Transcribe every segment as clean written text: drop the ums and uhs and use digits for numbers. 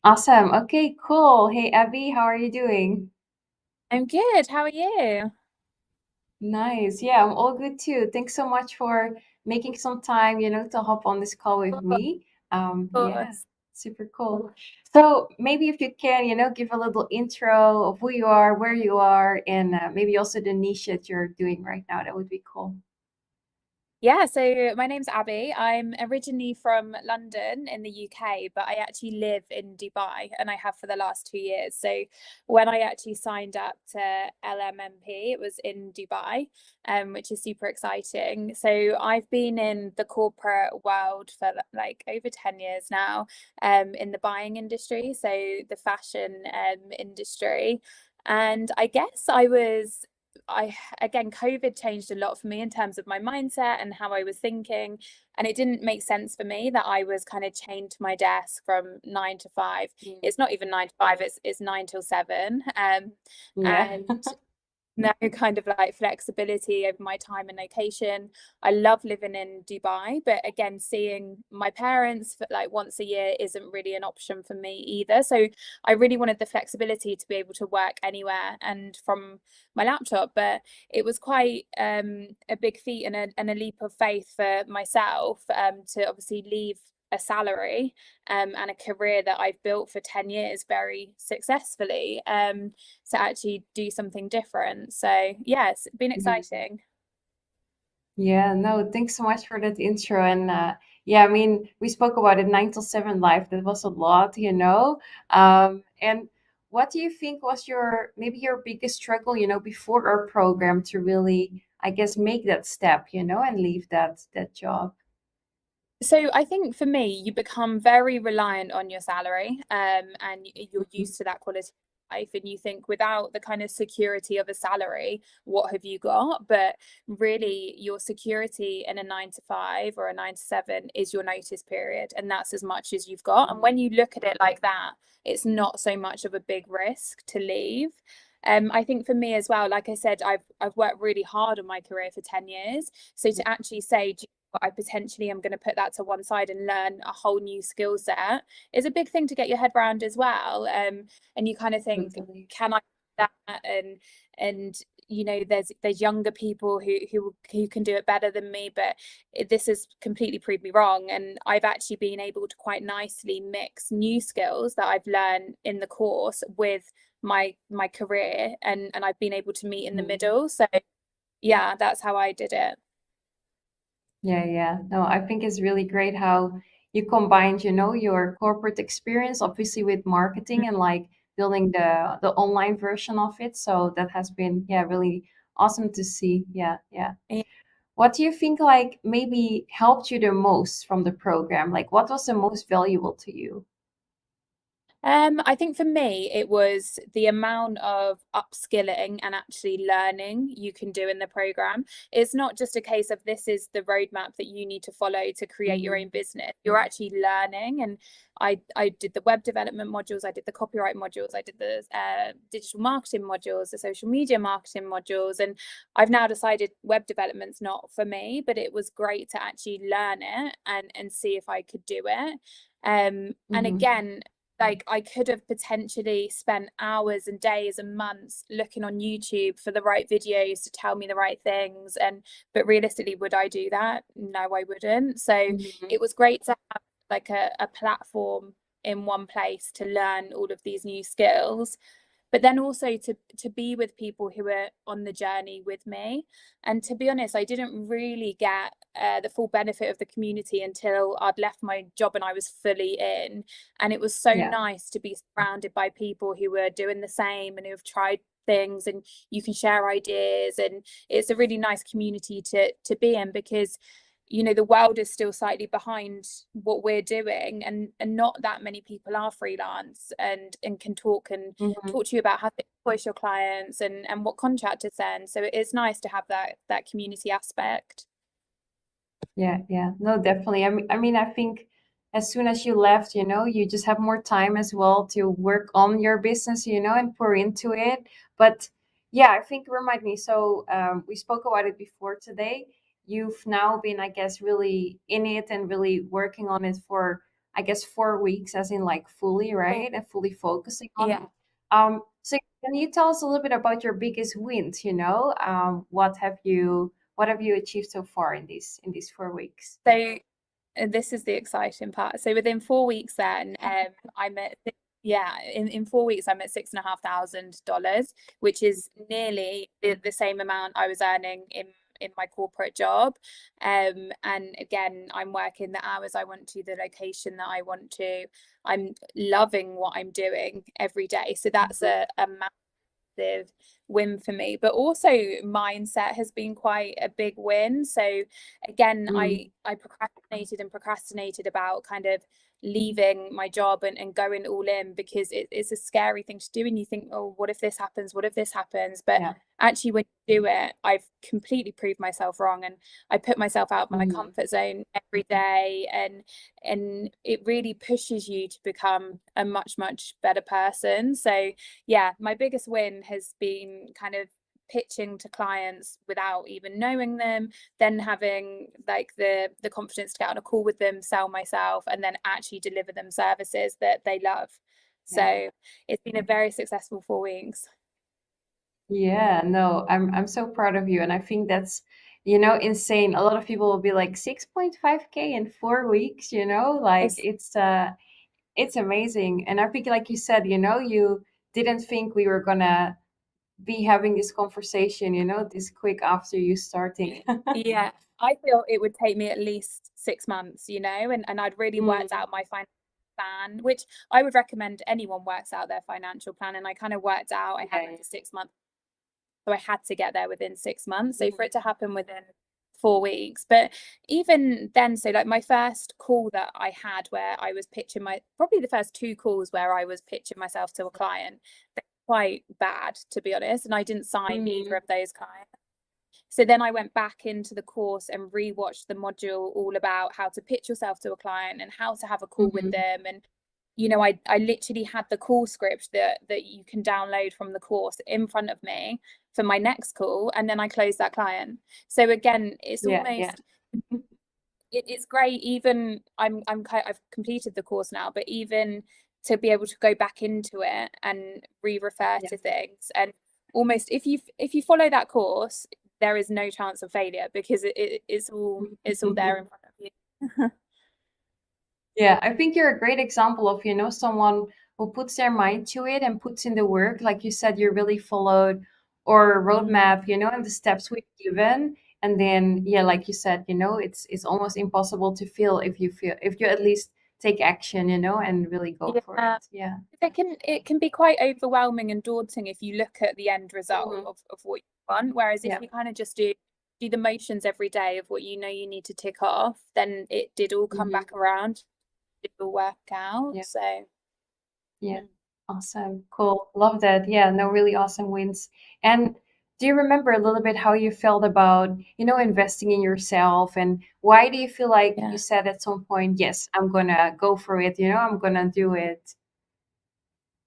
Awesome. Okay, cool. Hey, Abby, how are you doing? I'm good. How are you? Nice. Yeah, I'm all good too. Thanks so much for making some time, to hop on this call with Of me. Yeah, course. super cool. So maybe if you can, give a little intro of who you are, where you are, and maybe also the niche that you're doing right now, that would be cool. Yeah, so my name's Abbie. I'm originally from London in the UK, but I actually live in Dubai and I have for the last 2 years. So when I actually signed up to LMMP, it was in Dubai, which is super exciting. So I've been in the corporate world for like over 10 years now, in the buying industry, so the fashion industry. And I guess I again, COVID changed a lot for me in terms of my mindset and how I was thinking. And it didn't make sense for me that I was kind of chained to my desk from 9 to 5. Mm. It's not even 9 to 5, it's 9 till 7. Yeah. And no kind of like flexibility over my time and location. I love living in Dubai, but again, seeing my parents for like once a year isn't really an option for me either. So I really wanted the flexibility to be able to work anywhere and from my laptop. But it was quite a big feat and a leap of faith for myself to obviously leave a salary and a career that I've built for 10 years very successfully. To actually do something different. So yeah, it's been exciting. Yeah, no, thanks so much for that intro. And yeah, I mean, we spoke about it 9 till 7 life. That was a lot. And what do you think was maybe your biggest struggle, before our program to really, I guess, make that step, and leave that job? So I think for me, you become very reliant on your salary, and you're Mhm. used to that quality of life, and you think without the kind of security of a salary, what have you got? But really, your security in a 9 to 5 or a 9 to 7 is your notice period, and that's as much as you've got. And when you look at it like that, it's not so much of a big risk to leave. I think for me as well, like I said, I've worked really hard on my career for 10 years. So to actually say, I potentially am going to put that to one side and learn a whole new skill set is a big thing to get your head around as well. And you kind of think, Totally. can I do that? And there's younger people who can do it better than me, but this has completely proved me wrong. And I've actually been able to quite nicely mix new skills that I've learned in the course with my career, and I've been able to meet in the Mhm. middle. So yeah, that's how I did it. Yeah, yeah. No, I think it's really great how you combined, your corporate experience, obviously with marketing and like building the online version of it. So that has been, yeah, really awesome to see. Yeah, yeah. What do you think like maybe helped you the most from the program? Like what was the most valuable to you? I think for me, it was the amount of upskilling and actually learning you can do in the program. It's not just a case of this is the roadmap that you need to follow to create your own Mhm. business. You're actually learning. And I did the web development modules, I did the copyright modules, I did the digital marketing modules, the social media marketing modules. And I've now decided web development's not for me, but it was great to actually learn it and see if I could do it. And Mhm. again, like I could have potentially spent hours and days and months looking on YouTube for the right videos to tell me the right things. And but realistically, would I do that? No, I wouldn't. So Mhm. it was great to have like a platform in one place to learn all of these new skills, but then also to be with people who are on the journey with me. And to be honest, I didn't really get the full benefit of the community until I'd left my job and I was fully in. And it was so Yeah. nice to be surrounded by people who were doing the same and who have tried things, and you can share ideas, and it's a really nice community to be in, because the world is still slightly behind what we're doing, and not that many people are freelance and can Mhm. talk to you about how to invoice your clients and what contract to send. So it is nice to have that community aspect. Yeah, yeah. No, definitely. I mean, I think as soon as you left, you just have more time as well to work on your business, and pour into it. But yeah, I think remind me. So we spoke about it before today. You've now been, I guess, really in it and really working on it for, I guess 4 weeks, as in like fully, right, and fully focusing on Yeah. it. So can you tell us a little bit about your biggest wins? What have you achieved so far in these 4 weeks? So this is the exciting part. So within 4 weeks, then I'm at in 4 weeks I'm at $6,500, which is nearly the same amount I was earning in my corporate job. And again, I'm working the hours I want to, the location that I want to. I'm loving what I'm doing every day. So that's a massive win for me, but also mindset has been quite a big win. So again, Mm, I procrastinated about kind of leaving my job and going all in, because it's a scary thing to do, and you think, oh, what if this happens, what if this happens, but yeah. actually when you do it, I've completely proved myself wrong, and I put myself out of my Hmm. comfort zone every day, and it really pushes you to become a much better person. So yeah, my biggest win has been kind of pitching to clients without even knowing them, then having like the confidence to get on a call with them, sell myself, and then actually deliver them services that they love. Yeah. So it's been a very successful 4 weeks. Yeah, no, I'm so proud of you, and I think that's, insane. A lot of people will be like 6.5K in 4 weeks, like It's, it's amazing. And I think, like you said, you didn't think we were gonna be having this conversation, this quick after you starting. yeah, I feel it would take me at least 6 months, and I'd really worked Mm, out my financial plan, which I would recommend anyone works out their financial plan. And I kind of worked out I had yeah. like a 6 month, so I had to get there within 6 months. So for Mhm. it to happen within 4 weeks, but even then, so like my first call that I had where I was pitching probably the first two calls where I was pitching myself to a client, they're quite bad, to be honest, and I didn't sign either Mhm. of those clients. So then I went back into the course and rewatched the module all about how to pitch yourself to a client and how to have a call with Mhm. them. And I literally had the call script that you can download from the course in front of me for my next call, and then I closed that client. So again, it's Yeah, yeah. almost it's great. Even I've completed the course now, but even to be able to go back into it and re-refer Yeah. to things, and almost if you follow that course, there is no chance of failure, because it's all there in front of you. Yeah, I think you're a great example of, someone who puts their mind to it and puts in the work. Like you said, you really followed our roadmap, and the steps we've given. And then, yeah, like you said, it's almost impossible to fail if you at least take action, and really go for Yeah, it. Yeah. it can be quite overwhelming and daunting if you look at the end result Hmm. of what you want. Whereas if Yeah. you kind of just do the motions every day of what you need to tick off, then it did all come Hmm. back around, it will work out. Yeah. So Yeah. Awesome. Cool. Love that. Yeah, no, really awesome wins. And do you remember a little bit how you felt about, investing in yourself, and why do you feel like you yeah. said at some point, yes, I'm gonna go for it, I'm gonna do it.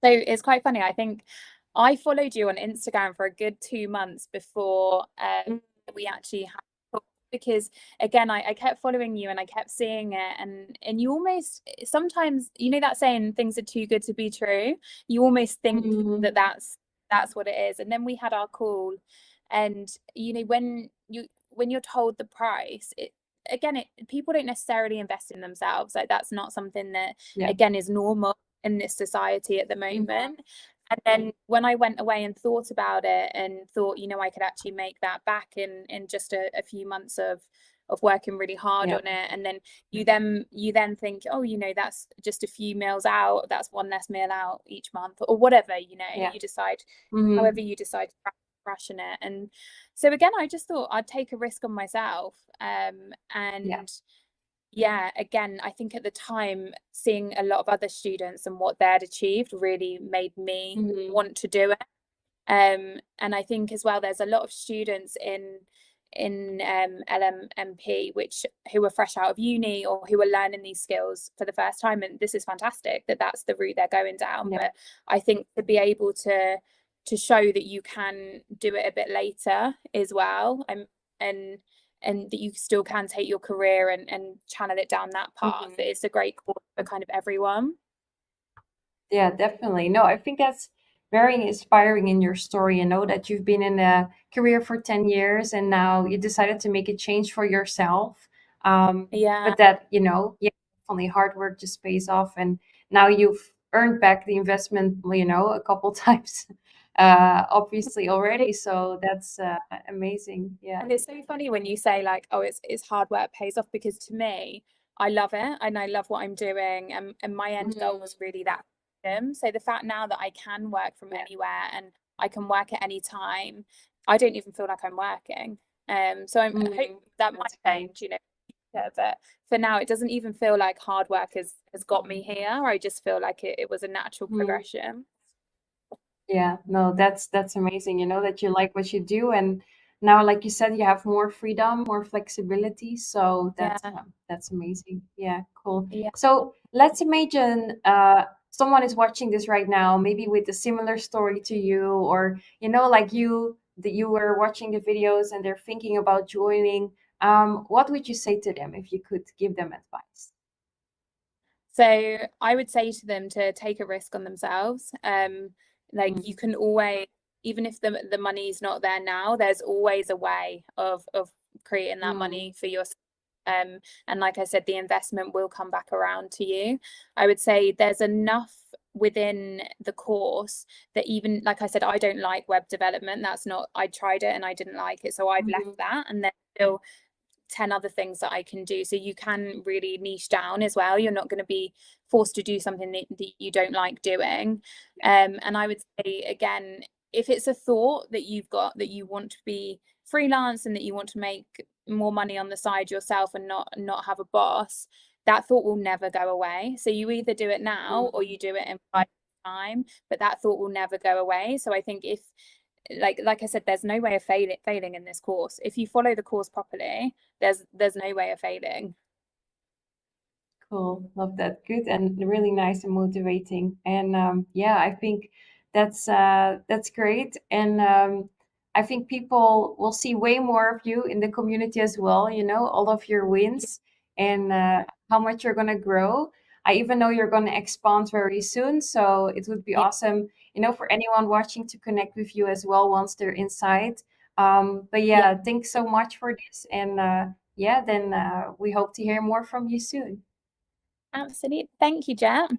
So it's quite funny. I think I followed you on Instagram for a good 2 months before Mm. we actually had a talk, because again, I kept following you and I kept seeing it, and you almost sometimes, that saying, things are too good to be true. You almost think that Mhm. that's what it is. And then we had our call, and when you're told the price, people don't necessarily invest in themselves. Like that's not something that Yeah. again is normal in this society at the Mhm. moment. And then when I went away and thought about it and thought, I could actually make that back in just a few months of working really hard Yeah. on it. And then you then think, oh, that's just a few meals out, that's one less meal out each month, or whatever, Yeah. you decide, however Mhm. you decide to ration it. And so again, I just thought I'd take a risk on myself. Yeah. And yeah, again, I think at the time, seeing a lot of other students and what they'd achieved really made me Mhm. want to do it. And I think as well, there's a lot of students in LMMP who are fresh out of uni, or who are learning these skills for the first time, and this is fantastic that that's the route they're going down. Yeah. But I think to be able to show that you can do it a bit later as well, and that you still can take your career and channel it down that path. Mhm. It's a great course for kind of everyone. Yeah, definitely. No, I think that's very inspiring in your story. You know that you've been in a career for 10 years and now you decided to make a change for yourself. Yeah. But that, yeah, definitely hard work just pays off. And now you've earned back the investment, a couple times, obviously already. So that's amazing. Yeah. And it's so funny when you say like, oh, it's hard work pays off, because to me, I love it and I love what I'm doing, and my end goal Mhm. was really that freedom. So the fact now that I can work from Yeah. anywhere and I can work at any time, I don't even feel like I'm working. So I hope Mhm. that might That's great. change, but for now it doesn't even feel like hard work has got me here. I just feel like it was a natural Mhm. progression. Yeah, no, that's amazing. You know that you like what you do, and now, like you said, you have more freedom, more flexibility. So Yeah. that's amazing. Yeah, cool. Yeah. So let's imagine someone is watching this right now, maybe with a similar story to you, or like you that you were watching the videos and they're thinking about joining. What would you say to them if you could give them advice? So I would say to them to take a risk on themselves. Like Mm, you can always, even if the money's not there now, there's always a way of creating that mm, money for yourself. And like I said, the investment will come back around to you. I would say there's enough within the course that, even like I said, I don't like web development. That's not, I tried it and I didn't like it, so I've left mhm, that, and then still 10 other things that I can do. So you can really niche down as well. You're not going to be forced to do something that you don't like doing. And I would say, again, if it's a thought that you've got that you want to be freelance and that you want to make more money on the side yourself and not have a boss, that thought will never go away. So you either do it now or mm. you do it in 5 years' time, but that thought will never go away. So I think if, like I said, there's no way of failing in this course. If you follow the course properly, there's no way of failing. Cool. Love that. Good and really nice and motivating. And yeah, I think that's great. And I think people will see way more of you in the community as well, all of your wins and how much you're gonna grow. I even know you're gonna expand very soon. So it would be Yeah, awesome, for anyone watching to connect with you as well once they're inside. But yeah, yeah, thanks so much for this. And yeah, then we hope to hear more from you soon. absolutely. Thank you, Jet.